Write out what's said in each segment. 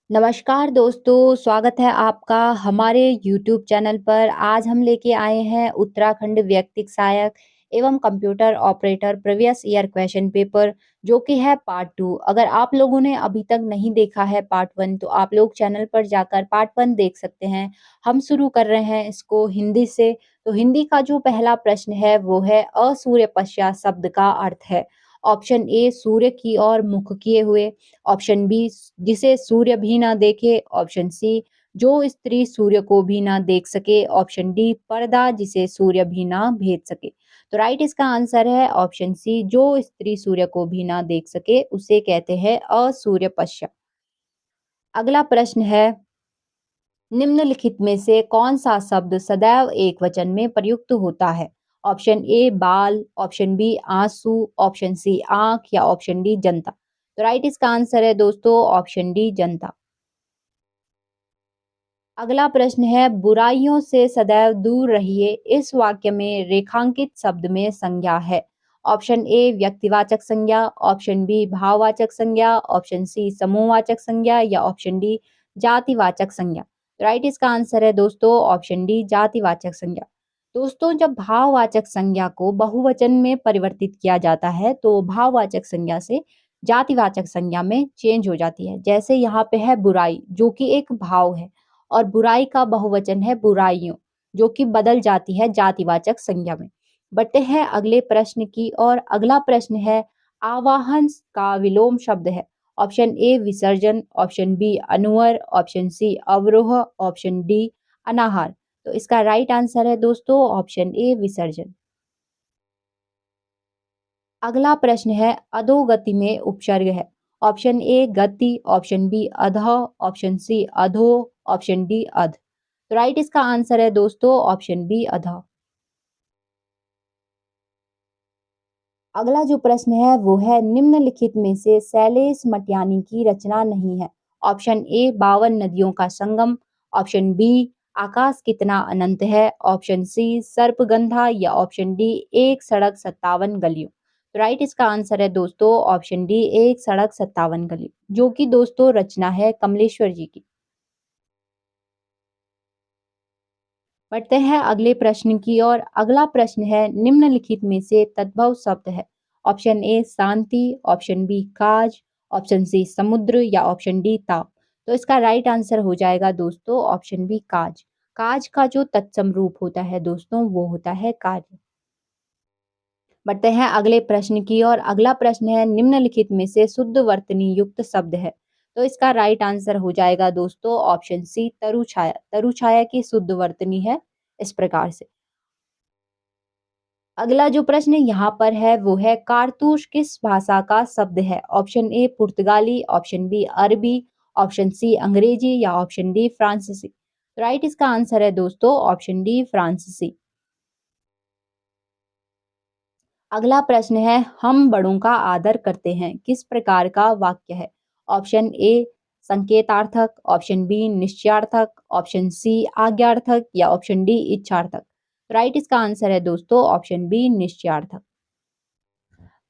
नमस्कार दोस्तों, स्वागत है आपका हमारे यूट्यूब चैनल पर। आज हम लेके आए हैं उत्तराखंड व्यक्तिक सहायक एवं computer operator previous year question paper जो कि है पार्ट 2। अगर आप लोगों ने अभी तक नहीं देखा है पार्ट 1 तो आप लोग चैनल पर जाकर पार्ट 1 देख सकते हैं। हम शुरू कर रहे हैं इसको हिंदी से। तो हिंदी का जो पहला प्रश्न है वो है असूर्यपश्या शब्द का अर्थ है। ऑप्शन ए सूर्य की ओर मुख किए हुए, ऑप्शन बी जिसे सूर्य भी ना देखे, ऑप्शन सी जो स्त्री सूर्य को भी ना देख सके, ऑप्शन डी पर्दा जिसे सूर्य भी ना भेद सके। तो राइट इसका आंसर है ऑप्शन सी जो स्त्री सूर्य को भी ना देख सके उसे कहते हैं असूर्यपश्य। अगला प्रश्न है निम्नलिखित में से कौन सा शब्द सदैव एक वचन में प्रयुक्त होता है? ऑप्शन ए बाल, ऑप्शन बी आंसू, ऑप्शन सी आंख या ऑप्शन डी जनता। तो राइट इसका आंसर है दोस्तों ऑप्शन डी जनता। अगला प्रश्न है बुराइयों से सदैव दूर रहिए इस वाक्य में रेखांकित शब्द में संज्ञा है। ऑप्शन ए व्यक्तिवाचक संज्ञा, ऑप्शन बी भाववाचक संज्ञा, ऑप्शन सी समूहवाचक संज्ञा या ऑप्शन डी जातिवाचक संज्ञा। राइट इसका आंसर है दोस्तों ऑप्शन डी जातिवाचक संज्ञा। दोस्तों जब भाववाचक संज्ञा को बहुवचन में परिवर्तित किया जाता है तो भाववाचक संज्ञा से जातिवाचक संज्ञा में चेंज हो जाती है। जैसे यहाँ पे है बुराई जो कि एक भाव है और बुराई का बहुवचन है बुराइयों जो कि बदल जाती है जातिवाचक संज्ञा में। बढ़ते हैं अगले प्रश्न की और अगला प्रश्न है आवाहन का विलोम शब्द है। ऑप्शन ए विसर्जन, ऑप्शन बी अनुवर, ऑप्शन सी अवरोह, ऑप्शन डी अनाहार। तो इसका राइट आंसर है दोस्तों ऑप्शन ए विसर्जन। अगला प्रश्न है अधोगति में उपसर्ग है। ऑप्शन ए गति, ऑप्शन बी अधः, ऑप्शन सी अधो, ऑप्शन डी अध। तो राइट इसका आंसर है दोस्तों ऑप्शन बी अधः। अगला जो प्रश्न है वो है निम्नलिखित में से शैलेश मटियानी की रचना नहीं है। ऑप्शन ए 52 नदियों का संगम, ऑप्शन बी आकाश कितना अनंत है, ऑप्शन सी सर्पगंधा या ऑप्शन डी एक सड़क 57 गलियों। तो राइट इसका आंसर है दोस्तों ऑप्शन डी एक सड़क 57 गलियों जो कि दोस्तों रचना है कमलेश्वर जी की। बढ़ते हैं अगले प्रश्न की और अगला प्रश्न है निम्नलिखित में से तद्भव शब्द है। ऑप्शन ए शांति, ऑप्शन बी काज, ऑप्शन सी समुद्र या ऑप्शन डी ताप। तो इसका राइट आंसर हो जाएगा दोस्तों ऑप्शन बी काज। काज का जो तत्सम रूप होता है दोस्तों वो होता है कार्य। बढ़ते हैं अगले प्रश्न की और अगला प्रश्न है निम्नलिखित में से शुद्ध वर्तनी युक्त शब्द है। तो इसका राइट आंसर हो जाएगा दोस्तों ऑप्शन सी तरुछाया। तरुछाया की शुद्ध वर्तनी है इस प्रकार से। अगला जो प्रश्न यहाँ पर है वो है कारतूस किस भाषा का शब्द है। ऑप्शन ए पुर्तगाली, ऑप्शन बी अरबी, ऑप्शन सी अंग्रेजी या ऑप्शन डी फ्रांसीसी। राइट इसका आंसर है दोस्तों ऑप्शन डी फ्रांसीसी। अगला प्रश्न है हम बड़ों का आदर करते हैं किस प्रकार का वाक्य है। ऑप्शन ए संकेतार्थक, ऑप्शन बी निश्चयार्थक, ऑप्शन सी आज्ञार्थक या ऑप्शन डी इच्छार्थक। राइट इसका आंसर है दोस्तों ऑप्शन बी निश्चयार्थक।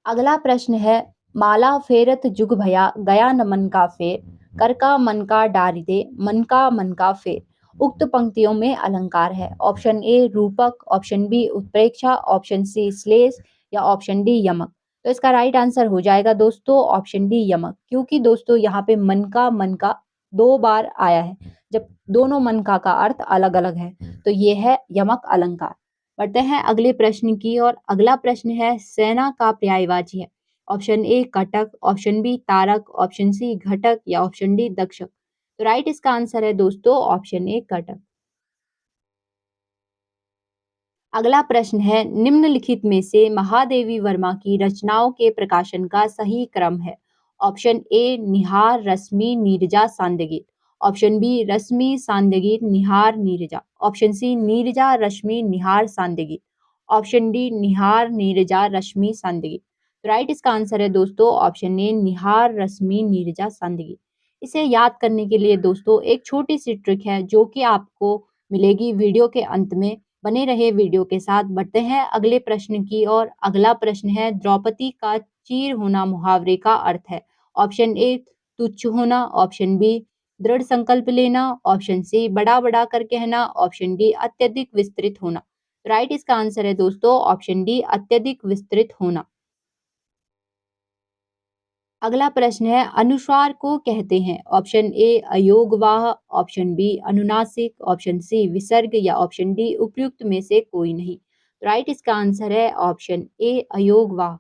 अगला प्रश्न है माला फेरत जुग भया गया न मन का फेर, कर का मन का डारी दे मन का फेर। उक्त पंक्तियों में अलंकार है। ऑप्शन ए रूपक, ऑप्शन बी उत्प्रेक्षा, ऑप्शन सी श्लेष या ऑप्शन डी यमक। तो इसका राइट आंसर हो जाएगा दोस्तों ऑप्शन डी यमक, क्योंकि दोस्तों यहाँ पे मन का दो बार आया है जब दोनों मन का अर्थ अलग अलग है। तो ये है यमक अलंकार। बढ़ते हैं अगले प्रश्न की और अगला प्रश्न है सेना का पर्यायवाची है। ऑप्शन ए कटक, ऑप्शन बी तारक, ऑप्शन सी घटक या ऑप्शन डी दक्षक। तो राइट इसका आंसर है दोस्तों ऑप्शन ए कटक। अगला प्रश्न है निम्नलिखित में से महादेवी वर्मा की रचनाओं के प्रकाशन का सही क्रम है। Option A Nihar Rashmi Neerja Sandhyageet, option B Rashmi Sandhyageet Nihar Neerja, option C Neerja Rashmi Nihar Sandhyageet, option D Nihar Neerja Rashmi Sandhyageet. Right इसका आंसर है दोस्तों ऑप्शन ए निहार रश्मि नीरजा सांध्यगीत। इसे याद करने के लिए दोस्तों एक छोटी सी ट्रिक है जो कि आपको मिलेगी वीडियो के अंत में। बने रहे वीडियो के साथ। बढ़ते हैं अगले प्रश्न की और अगला प्रश्न है द्रौपदी का चीर होना मुहावरे का अर्थ है। ऑप्शन ए तुच्छ होना, ऑप्शन बी दृढ़ संकल्प लेना, ऑप्शन सी बड़ा बड़ा कर कहना, ऑप्शन डी अत्यधिक विस्तृत होना। राइट इसका आंसर है दोस्तों ऑप्शन डी अत्यधिक विस्तृत होना। अगला प्रश्न है अनुस्वार को कहते हैं ऑप्शन ए अयोगवाह, ऑप्शन बी अनुनासिक, ऑप्शन सी विसर्ग या ऑप्शन डी उपयुक्त में से कोई नहीं। राइट इसका आंसर है ऑप्शन ए अयोगवाह।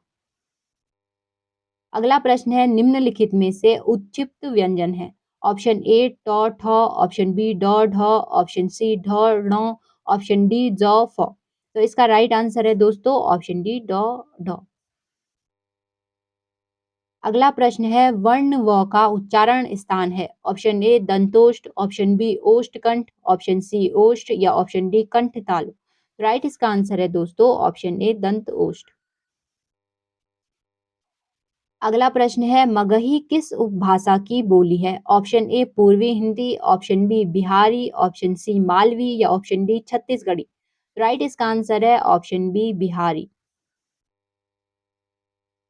अगला प्रश्न है निम्नलिखित में से उच्चिप्त व्यंजन है ऑप्शन ए ट ठ, ऑप्शन बी ड ढ, ऑप्शन सी ढ ण, ऑप्शन डी ज फ। तो इसका राइट आंसर है दोस्तों ऑप्शन डी ड ढ। अगला प्रश्न है वर्ण व का उच्चारण स्थान है ऑप्शन ए दंतोष्ठ, ऑप्शन बी ओष्ठकंठ, ऑप्शन सी ओष्ठ या ऑप्शन डी कंठ तालु। राइट इसका आंसर है दोस्तों ऑप्शन ए दंत ओष्ठ। अगला प्रश्न है मगही किस उपभाषा की बोली है option A Purvi Hindi, option B Bihari, option C Malvi या ऑप्शन डी छत्तीसगढ़ी। राइट इसका आंसर है ऑप्शन बी बिहारी।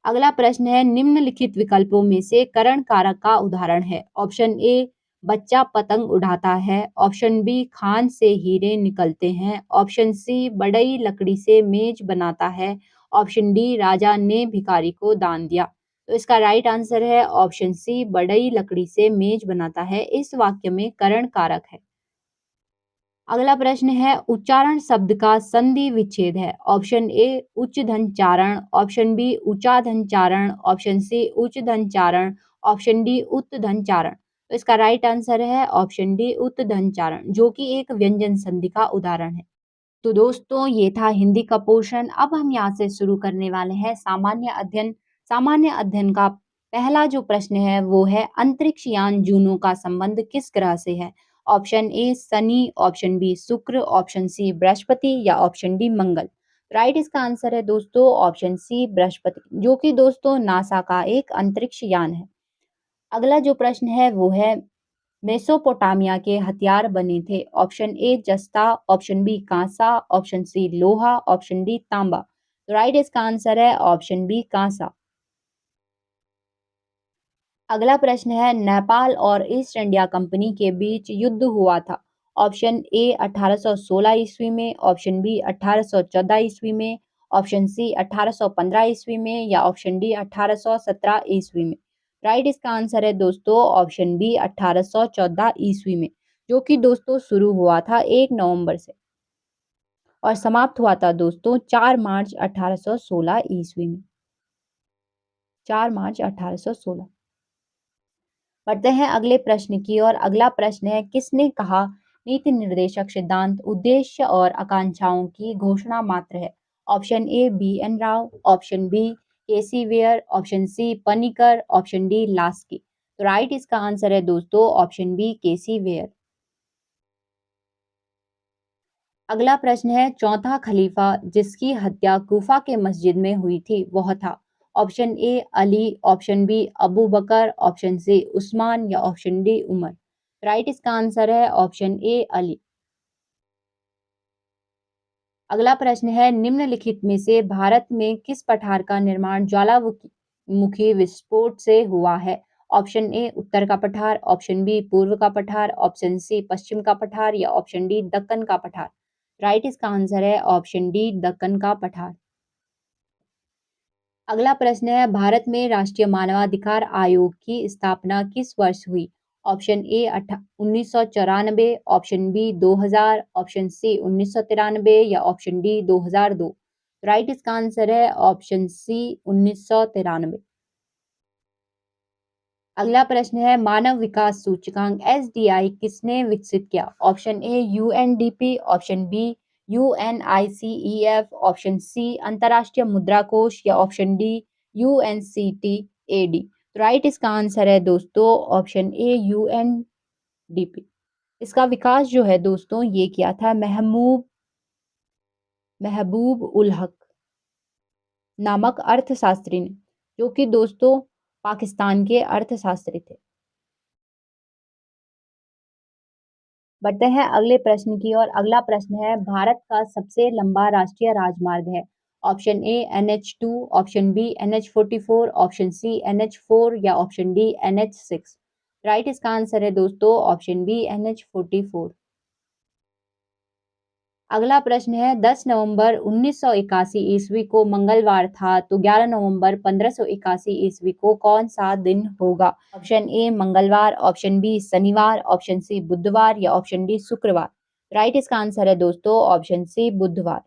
अगला प्रश्न है निम्नलिखित विकल्पों में से करण कारक का उदाहरण है ऑप्शन ए बच्चा पतंग उड़ाता है, ऑप्शन बी खान से हीरे निकलते हैं, ऑप्शन सी बड़ई लकड़ी से मेज बनाता है, ऑप्शन डी राजा ने भिखारी को दान दिया। तो इसका राइट आंसर है ऑप्शन सी बड़ई लकड़ी से मेज बनाता है। इस वाक्य में करण कारक है। अगला प्रश्न है उच्चारण शब्द का संधि विच्छेद है ऑप्शन ए उच्च धन चारण, ऑप्शन बी ऊंचा धन चारण, ऑप्शन सी उच्च धन चारण, ऑप्शन डी उत धन चारण। तो इसका राइट आंसर है ऑप्शन डी उत धन चारण जो कि एक व्यंजन संधि का उदाहरण है। तो दोस्तों ये था हिंदी का पोर्शन। अब हम यहाँ से शुरू करने वाले हैं सामान्य अध्ययन। सामान्य अध्ययन का पहला जो प्रश्न है वो है अंतरिक्ष यान जूनो का संबंध किस ग्रह से है। ऑप्शन ए शनि, ऑप्शन बी शुक्र, ऑप्शन सी बृहस्पति या ऑप्शन डी मंगल। राइट इसका आंसर है दोस्तों ऑप्शन सी बृहस्पति जो कि दोस्तों नासा का एक अंतरिक्ष यान है। अगला जो प्रश्न है वो है मेसोपोटामिया के हथियार बने थे ऑप्शन ए जस्ता, ऑप्शन बी कांसा, ऑप्शन सी लोहा, ऑप्शन डी तांबा। तो राइट इसका आंसर है ऑप्शन बी कांसा। अगला प्रश्न है नेपाल और ईस्ट इंडिया कंपनी के बीच युद्ध हुआ था ऑप्शन ए 1816 ईस्वी में, ऑप्शन बी 1814 ईस्वी में, ऑप्शन सी 1815 ईस्वी में या ऑप्शन डी 1817 ईस्वी में। राइट इसका आंसर है दोस्तों ऑप्शन बी 1814 ईस्वी में जो कि दोस्तों शुरू हुआ था 1 नवंबर से और समाप्त हुआ था दोस्तों 4 मार्च 1816 ईस्वी में। 4 मार्च 1816। बढ़ते हैं अगले प्रश्न की ओर। अगला प्रश्न है किसने कहा नीति निर्देशक सिद्धांत उद्देश्य और आकांक्षाओं की घोषणा मात्र है। Option A B N Rao, option B K C Wheare, option C Panikkar, option D Laski. तो राइट इसका आंसर है दोस्तों option B K C where. अगला प्रश्न है चौथा खलीफा जिसकी हत्या कूफा के मस्जिद में हुई थी वह था। Option A Ali, option B Abu Bakr, option C Usman या ऑप्शन डी उमर। राइट इसका आंसर है ऑप्शन ए अली। अगला प्रश्न है निम्नलिखित में से भारत में किस पठार का निर्माण ज्वालामुखी विस्फोट से हुआ है। ऑप्शन ए उत्तर का पठार, ऑप्शन बी पूर्व का पठार, ऑप्शन सी पश्चिम का पठार या ऑप्शन डी दक्कन का पठार। राइट इसका आंसर है ऑप्शन डी दक्कन का पठार। अगला प्रश्न है भारत में राष्ट्रीय मानवाधिकार आयोग की स्थापना किस वर्ष हुई। Option A 1994, option B 2000, option C 1993 या ऑप्शन डी 2002। राइट इसका आंसर है ऑप्शन सी 1993। अगला प्रश्न है मानव विकास सूचकांक एसडीआई किसने विकसित किया। Option A UNDP, option B UNICEF, option C अंतर्राष्ट्रीय मुद्रा कोष या ऑप्शन डी यूएनसीटीएडी। राइट इसका आंसर है दोस्तों ऑप्शन ए यूएनडीपी। इसका विकास जो है दोस्तों ये किया था महबूब उल हक नामक अर्थशास्त्री ने जो कि दोस्तों पाकिस्तान के अर्थशास्त्री थे। बढ़ते हैं अगले प्रश्न की ओर। अगला प्रश्न है भारत का सबसे लंबा राष्ट्रीय राजमार्ग है। Option A NH2, option B NH44, option C NH4 या ऑप्शन डी NH6। राइट इसका आंसर है दोस्तों ऑप्शन बी NH44। अगला प्रश्न है 10 नवंबर 1981 ईस्वी को मंगलवार था तो 11 नवंबर 1581 ईस्वी को कौन सा दिन होगा? ऑप्शन ए मंगलवार, ऑप्शन बी शनिवार, ऑप्शन सी बुधवार या ऑप्शन डी शुक्रवार। राइट इसका आंसर है दोस्तों ऑप्शन सी बुधवार।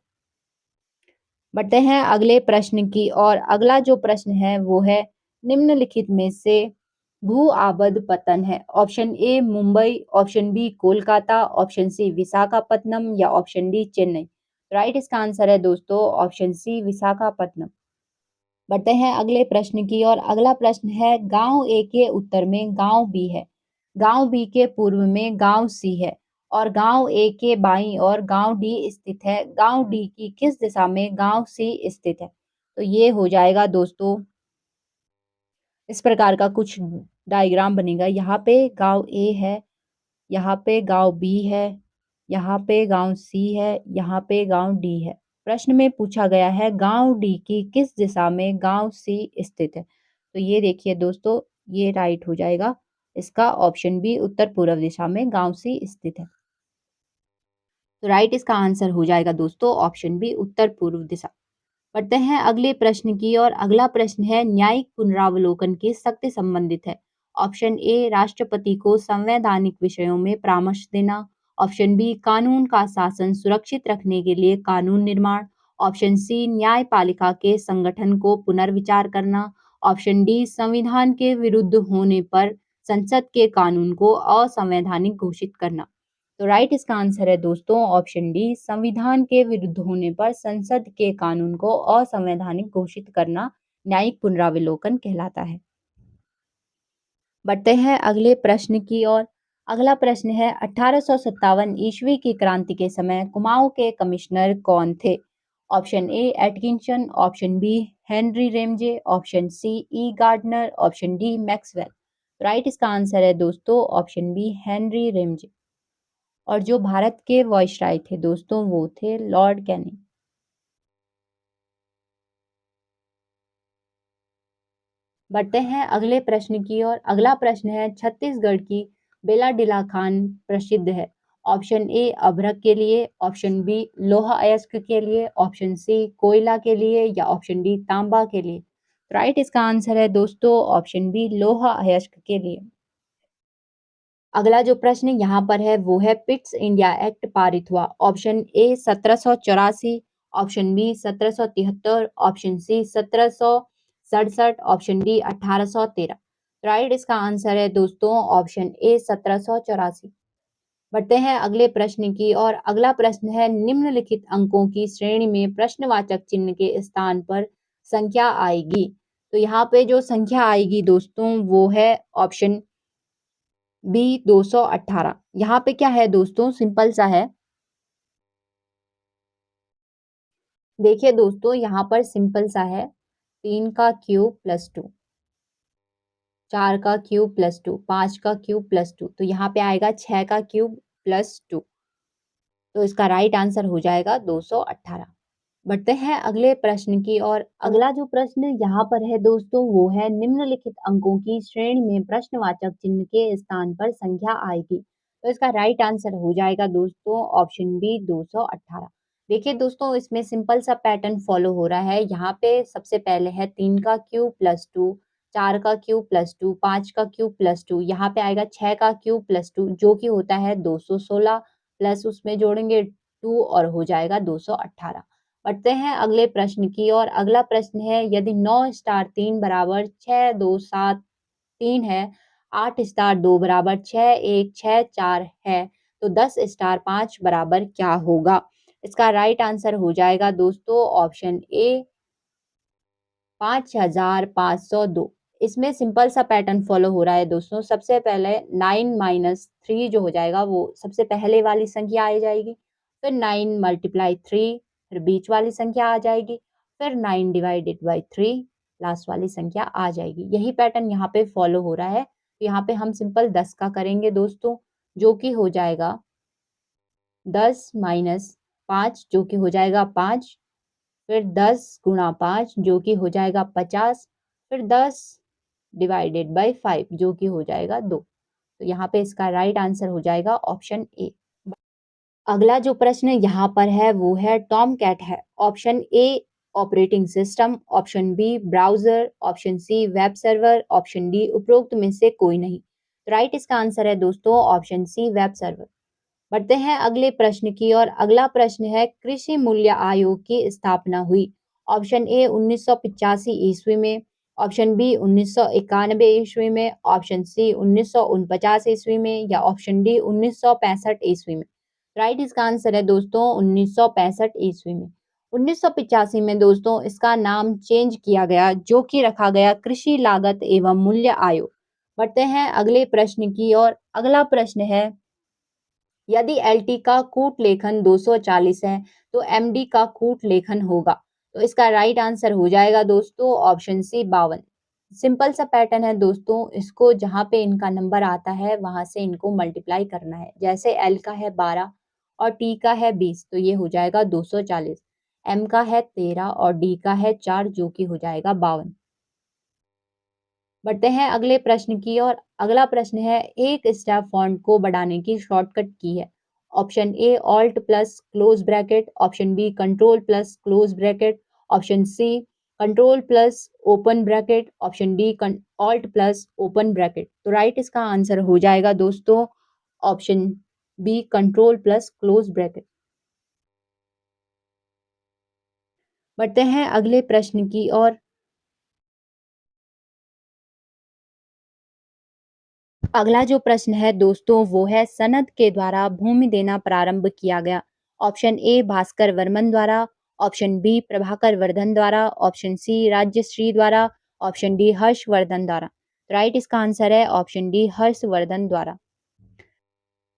बढ़ते हैं अगले प्रश्न की और अगला जो प्रश्न है वो है निम्नलिखित में से भू आबद पतन है। Option A Mumbai, option B Kolkata, option C Visakhapatnam या ऑप्शन डी चेन्नई। राइट इसका आंसर है दोस्तों ऑप्शन सी विशाखापत्तनम। बढ़ते हैं अगले प्रश्न की और अगला प्रश्न है गांव ए के उत्तर में गांव बी है, गांव बी के पूर्व में गांव सी है और गांव ए के बाईं ओर गांव डी स्थित है। गांव डी की किस दिशा में गांव सी स्थित है? तो ये हो जाएगा दोस्तों इस प्रकार का कुछ डायग्राम बनेगा। यहाँ पे गांव ए है, यहाँ पे गांव बी है, यहाँ पे गांव सी है, यहाँ पे गांव डी है। प्रश्न में पूछा गया है गांव डी की किस दिशा में गांव सी स्थित है? तो ये देखिए दोस्तों ये राइट हो जाएगा। इसका ऑप्शन बी उत्तर पूर्व दिशा में गांव सी स्थित है। तो राइट इसका आंसर हो जाएगा दोस्तों ऑप्शन बी उत्तर पूर्व दिशा। बढ़ते हैं अगले प्रश्न की और अगला प्रश्न है न्यायिक पुनरावलोकन के सख्त संबंधित है। ऑप्शन ए राष्ट्रपति को संवैधानिक विषयों में परामर्श देना, ऑप्शन बी कानून का शासन सुरक्षित रखने के लिए कानून निर्माण, ऑप्शन सी न्यायपालिका के संगठन को पुनर्विचार करना, ऑप्शन डी संविधान के विरुद्ध होने पर संसद के कानून को असंवैधानिक घोषित करना। तो राइट इसका आंसर है दोस्तों ऑप्शन डी संविधान के विरुद्ध होने पर संसद के कानून को असंवैधानिक घोषित करना न्यायिक पुनरावलोकन कहलाता है। बढ़ते हैं अगले प्रश्न की ओर। अगला प्रश्न है 1857 ईस्वी की क्रांति के समय कुमाऊं के कमिश्नर कौन थे? Option A Atkinson, option B Henry Ramsay, option C E Gardner, option D Maxwell. Right इसका आंसर है दोस्तों ऑप्शन बी हेनरी रेमजे। और जो भारत के वायसराय थे दोस्तों वो थे लॉर्ड कैनिंग। बढ़ते हैं अगले प्रश्न की और अगला प्रश्न है छत्तीसगढ़ की बेला डीला खान प्रसिद्ध है। ऑप्शन ए अभ्रक के लिए, ऑप्शन बी लोहा अयस्क के लिए, ऑप्शन सी कोयला के लिए या ऑप्शन डी तांबा के लिए। राइट इसका आंसर है दोस्तों ऑप्शन बी लोहा अयस्क के लिए। अगला जो प्रश्न यहाँ पर है वो है पिट्स इंडिया एक्ट पारित हुआ। Option A 1784, option B 1773, option C 1767, option D 1813। Right इसका आंसर है दोस्तों ऑप्शन ए 1784। बढ़ते हैं अगले प्रश्न की और अगला प्रश्न है निम्नलिखित अंकों की श्रेणी में प्रश्नवाचक चिन्ह के स्थान पर संख्या आएगी। तो यहाँ पे जो संख्या आएगी दोस्तों वो है ऑप्शन बी 218। यहाँ पे क्या है दोस्तों सिंपल सा है। देखिए दोस्तों यहाँ पर सिंपल सा है 3 का क्यूब प्लस 2, 4 का क्यूब प्लस 2, 5 का क्यूब प्लस 2, तो यहाँ पे आएगा 6 का क्यूब प्लस 2। तो इसका राइट आंसर हो जाएगा 218। बढ़ते हैं अगले प्रश्न की और अगला जो प्रश्न यहाँ पर है दोस्तों वो है निम्नलिखित अंकों की श्रेणी में प्रश्नवाचक चिन्ह के स्थान पर संख्या आएगी। तो इसका राइट आंसर हो जाएगा दोस्तों ऑप्शन बी 218। देखिए दोस्तों इसमें सिंपल सा पैटर्न फॉलो हो रहा है। यहाँ पे सबसे पहले है 3 का क्यूब प्लस 2, 4 का क्यूब प्लस 2, 5 का क्यूब प्लस 2, यहाँ पे आएगा 6 का क्यूब प्लस 2 जो कि होता है 216 प्लस उसमें जोड़ेंगे 2 और हो जाएगा 218। बढ़ते हैं अगले प्रश्न की और अगला प्रश्न है यदि 9 स्टार 3 बराबर 6 2 7 3 है, 8 स्टार 2 बराबर 6 1 6 4 है तो 10 स्टार 5 बराबर क्या होगा? इसका राइट आंसर हो जाएगा दोस्तों ऑप्शन ए 5502। इसमें सिंपल सा पैटर्न फॉलो हो रहा है दोस्तों। सबसे पहले 9 माइनस 3 जो हो जाएगा वो सबसे पहले वाली संख्या आ जाएगी, फिर 9 मल्टीप्लाई 3, फिर बीच वाली संख्या आ जाएगी, फिर 9 डिवाइडेड बाई 3 लास्ट वाली संख्या आ जाएगी। यही पैटर्न यहाँ पे फॉलो हो रहा है। तो यहाँ पे हम सिंपल 10 का करेंगे दोस्तों जो कि हो जाएगा 10 माइनस 5 जो कि हो जाएगा 5, फिर 10 गुणा 5 जो कि हो जाएगा 50, फिर 10 डिवाइडेड बाई 5 जो कि हो जाएगा 2। तो यहाँ पे इसका राइट आंसर हो जाएगा ऑप्शन ए। अगला जो प्रश्न यहाँ पर है वो है टॉम कैट है। Option A operating system, option B browser, option C web server, option D उपरोक्त में से कोई नहीं। राइट इसका आंसर है दोस्तों ऑप्शन सी वेब सर्वर। बढ़ते हैं अगले प्रश्न की ओर। अगला प्रश्न है कृषि मूल्य आयोग की स्थापना हुई। ऑप्शन ए 1985 ईस्वी में, ऑप्शन बी 1991 ईस्वी में, ऑप्शन सी 1949 ईस्वी में या ऑप्शन डी 1965 ईस्वी में। राइट इसका आंसर है दोस्तों 1965 ईस्वी में। 1985 में दोस्तों इसका नाम चेंज किया गया जो कि रखा गया कृषि लागत एवं मूल्य आयोग। बढ़ते हैं अगले प्रश्न की ओर। अगला प्रश्न है यदि एलटी का कूट लेखन 240 है तो एमडी का कूट लेखन होगा। तो इसका राइट आंसर हो जाएगा दोस्तों ऑप्शन सी 52। सिंपल सा पैटर्न है दोस्तों, इसको जहाँ पे इनका नंबर आता है वहां से इनको मल्टीप्लाई करना है। जैसे एल का है 12 और टी का है 20 तो ये हो जाएगा 240। एम का है 13 और डी का है 4 जो कि हो जाएगा 52। बढ़ते हैं अगले प्रश्न की और अगला प्रश्न है एक स्टेप फॉन्ट को बढ़ाने की शॉर्टकट की है। Option A alt plus close bracket, option B control plus close bracket, option C control plus open bracket, option D alt plus open bracket. तो राइट इसका आंसर हो जाएगा दोस्तों option B control plus close bracket. बढ़ते हैं अगले प्रश्न की और अगला जो प्रश्न है दोस्तों वो है सनद के द्वारा भूमि देना प्रारंभ किया गया। ऑप्शन ए भास्कर वर्मन द्वारा, ऑप्शन बी प्रभाकर वर्धन द्वारा, ऑप्शन सी राज्यश्री द्वारा, ऑप्शन डी हर्षवर्धन द्वारा। राइट इसका आंसर है ऑप्शन डी हर्षवर्धन द्वारा।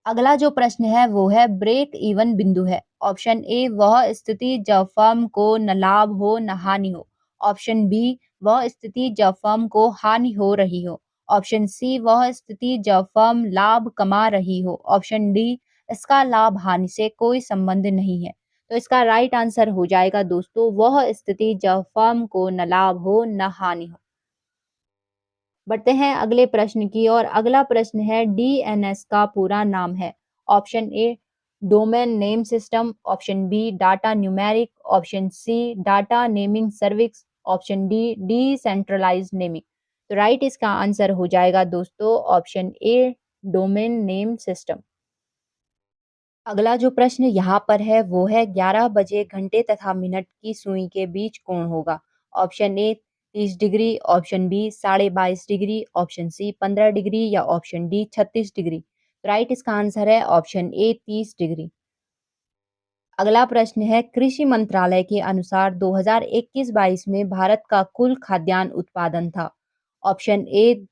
अगला जो प्रश्न है वो है ब्रेक इवन बिंदु है। ऑप्शन ए वह स्थिति जब फर्म को न लाभ हो न हानि हो, ऑप्शन बी वह स्थिति जब फर्म को हानि हो रही हो, ऑप्शन सी वह स्थिति जब फर्म लाभ कमा रही हो, ऑप्शन डी इसका लाभ हानि से कोई संबंध नहीं है। तो इसका राइट आंसर हो जाएगा दोस्तों वह स्थिति जब फर्म को न लाभ हो न हानि हो। बढ़ते हैं अगले प्रश्न की और अगला प्रश्न है डीएनएस का पूरा नाम है। Option A domain name system, option B data numeric, option C data naming service, option D decentralised naming. तो राइट इसका आंसर हो जाएगा दोस्तों option A domain name system. अगला जो प्रश्न यहाँ पर है वो है 11 बजे घंटे तथा मिनट की सुई के बीच कोण होगा। Option A 30 degree, option B 22.5 degree, option C 15 degree या ऑप्शन डी 36 डिग्री। राइट इसका आंसर है ऑप्शन ए 30 डिग्री। अगला प्रश्न है कृषि मंत्रालय के अनुसार 2021-22 में भारत का कुल खाद्यान्न उत्पादन था। Option A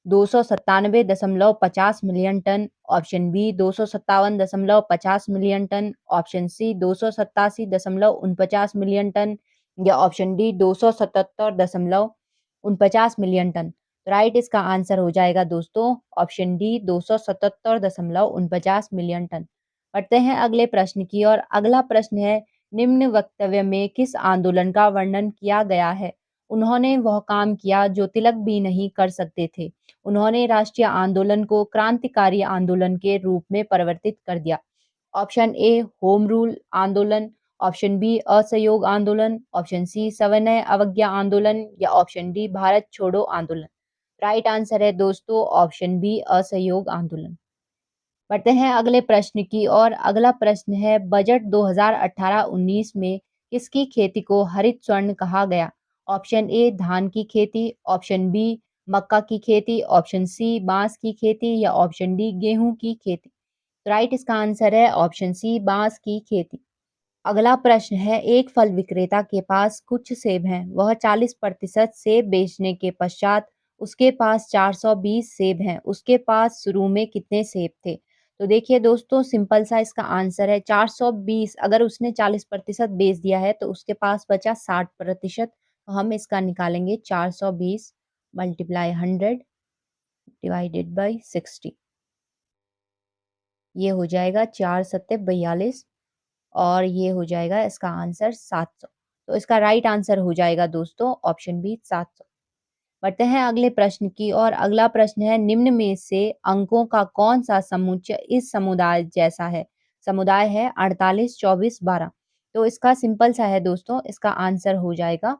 297.50 million ton, option B 257.50 million ton, option C 287.49 million ton या option D 277.49 million ton. Right इसका आंसर हो जाएगा दोस्तों ऑप्शन डी 277.49 मिलियन टन। बढ़ते हैं अगले प्रश्न की और अगला प्रश्न है निम्न वक्तव्य में किस आंदोलन का वर्णन किया गया है। उन्होंने वह काम किया जो तिलक भी नहीं कर सकते थे। उन्होंने राष्ट्रीय आंदोलन को क्रांतिकारी आंदोलन के रूप में परिवर्तित कर दिया। ऑप्शन ए होम रूल आंदोलन, ऑप्शन बी असहयोग आंदोलन, ऑप्शन सी सविनय अवज्ञा आंदोलन या ऑप्शन डी भारत छोड़ो आंदोलन। राइट आंसर है दोस्तों ऑप्शन बी असहयोग आंदोलन। बढ़ते हैं अगले प्रश्न की और अगला प्रश्न है बजट 2018-19 में किसकी खेती को हरित स्वर्ण कहा गया। ऑप्शन ए धान की खेती, ऑप्शन बी मक्का की खेती, ऑप्शन सी बांस की खेती या ऑप्शन डी गेहूं की खेती। राइट इसका आंसर है ऑप्शन सी बांस की खेती। अगला प्रश्न है एक फल विक्रेता के पास कुछ सेब हैं, वह 40% सेब बेचने के पश्चात उसके पास 420 सेब हैं, उसके पास शुरू में कितने सेब थे। तो देखिए दोस्तों सिंपल सा इसका आंसर है 420। अगर उसने 40% बेच दिया है तो उसके पास बचा 60%। तो हम इसका निकालेंगे 420 मल्टीप्लाई 100 डिवाइडेड बाई 60। ये हो जाएगा 4 सत्ते 42 और ये हो जाएगा इसका आंसर 700। तो इसका राइट आंसर हो जाएगा दोस्तों ऑप्शन बी 700। बढ़ते हैं अगले प्रश्न की ओर। अगला प्रश्न है, निम्न में से अंकों का कौन-सा समुच्चय इस समुदाय जैसा है? समुदाय है 48, 24, 12। तो इसका सिंपल सा है दोस्तों, इसका आंसर हो जाएगा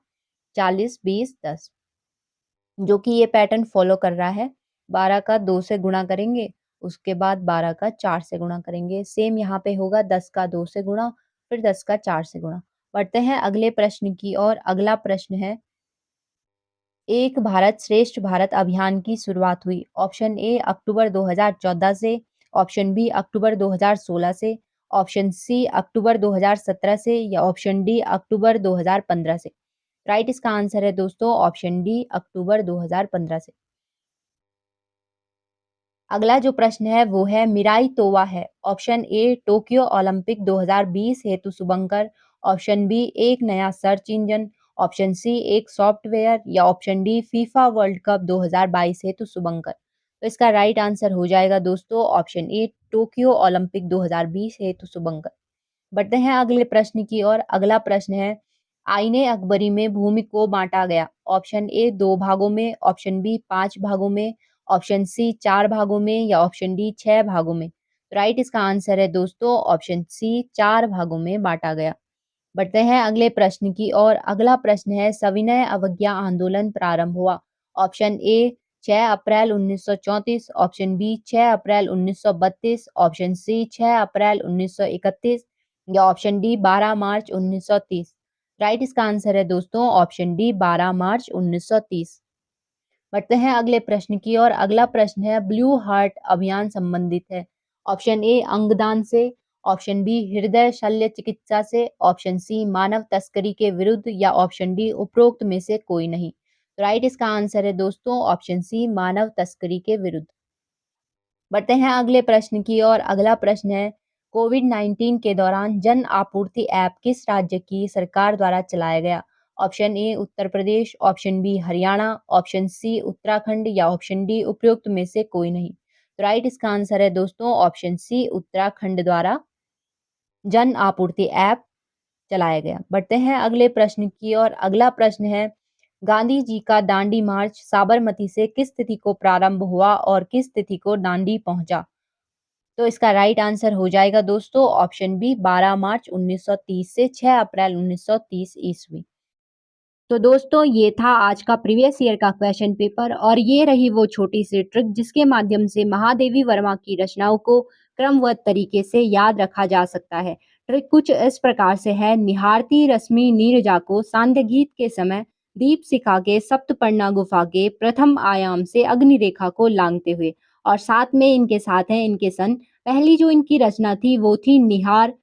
40, 20, 10, जो कि ये पैटर्न फ़ॉलो कर रहा है। 12 का 2 से गुणा करेंगे, उसके बाद 12 का 4 से गुणा करेंगे। सेम यहाँ पे होगा 10 का 2 से गुणा, फिर 10 का 4 से गुणा। बढ़ते हैं अगले प्रश्न की ओर। अगला प्रश्न है, एक भारत श्रेष्ठ भारत अभियान की शुरुआत हुई। ऑप्शन ए अक्टूबर 2014 से, ऑप्शन बी अक्टूबर 2016 से, ऑप्शन सी अक्टूबर 2017 से या ऑप्शन डी अक्टूबर 2015 से। राइट इसका आंसर है दोस्तों ऑप्शन डी अक्टूबर 2015 से। अगला जो प्रश्न है वो है मिराई तोवा है। ऑप्शन ए टोक्यो ओलंपिक 2020 हेतु शुभंकर, ऑप्शन बी एक नया सर्च इंजन, ऑप्शन सी एक सॉफ्टवेयर या option D FIFA world cup 2022 हेतु शुभंकर। तो इसका राइट आंसर हो जाएगा दोस्तों ऑप्शन ए टोक्यो ओलंपिक 2020 हेतु शुभंकर। बढ़ते हैं अगले प्रश्न की ओर। अगला प्रश्न है, आईने अकबरी में भूमि को बांटा गया। ऑप्शन ए 2 भागों में, ऑप्शन बी 5 भागों में, ऑप्शन सी 4 भागों में या ऑप्शन डी 6 भागों में। राइट इसका आंसर है दोस्तों ऑप्शन सी 4 भागों में बांटा गया। बढ़ते हैं अगले प्रश्न की ओर। अगला प्रश्न है, सविनय अवज्ञा आंदोलन प्रारंभ हुआ। Option A 6 April 1934, option B 6 April 1932, option C 6 April 1931 या ऑप्शन डी 12 मार्च 1930। राइट इसका आंसर है दोस्तों ऑप्शन डी 12 मार्च 1930। बढ़ते हैं अगले प्रश्न की ओर। अगला प्रश्न है, ब्लू हार्ट अभियान संबंधित है। ऑप्शन ए अंगदान से, ऑप्शन बी हृदय शल्य चिकित्सा से, ऑप्शन सी मानव तस्करी के विरुद्ध या ऑप्शन डी उपरोक्त में से कोई नहीं। राइट इसका आंसर है दोस्तों ऑप्शन सी मानव तस्करी के विरुद्ध। बढ़ते हैं अगले प्रश्न की ओर। अगला प्रश्न है, कोविड-19 के दौरान जन आपूर्ति ऐप किस राज्य की सरकार द्वारा चलाया गया? Option A Uttar Pradesh, option B Haryana, option C Uttarakhand या ऑप्शन डी उपरोक्त में से कोई नहीं। तो राइट इसका आंसर है दोस्तों ऑप्शन सी उत्तराखंड द्वारा जन आपूर्ति ऐप चलाया गया। बढ़ते हैं अगले प्रश्न की ओर। अगला प्रश्न है, गांधी जी का दांडी मार्च साबरमती से किस तिथि को प्रारंभ हुआ और किस तिथि को दांडी पहुंचा? तो इसका राइट आंसर हो जाएगा दोस्तों ऑप्शन बी 12 मार्च 1930 से 6 अप्रैल 1930 ईस्वी। तो दोस्तों ये था आज का प्रीवियस ईयर का क्वेश्चन पेपर और ये रही वो छोटी सी ट्रिक जिसके माध्यम से महादेवी वर्मा की रचनाओं को क्रमबद्ध तरीके से याद रखा जा सकता है। ट्रिक कुछ इस प्रकार से है, निहारती रश्मि नीरजा को सांध्य गीत के समय दीप शिखा के सप्तपर्णा गुफा के प्रथम आयाम से अग्नि रेखा को लांघते हुए। और साथ में इनके साथ है इनके सन पहली जो इनकी रचना थी वो थी निहार,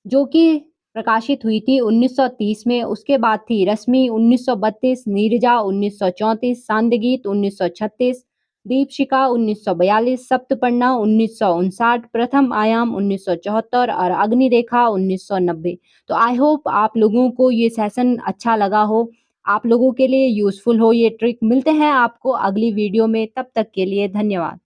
जो कि प्रकाशित हुई थी 1930 में। उसके बाद थी रश्मि 1932, नीरजा 1934, सांध्यगीत 1936, दीपशिखा 1942, सप्तपर्णा 1959, प्रथम आयाम 1974 और अग्निरेखा 1990। तो आई होप आप लोगों को ये सेशन अच्छा लगा हो, आप लोगों के लिए यूज़फुल हो ये ट्रिक। मिलते हैं आपको अगली वीडियो में, तब तक के लिए धन्यवाद।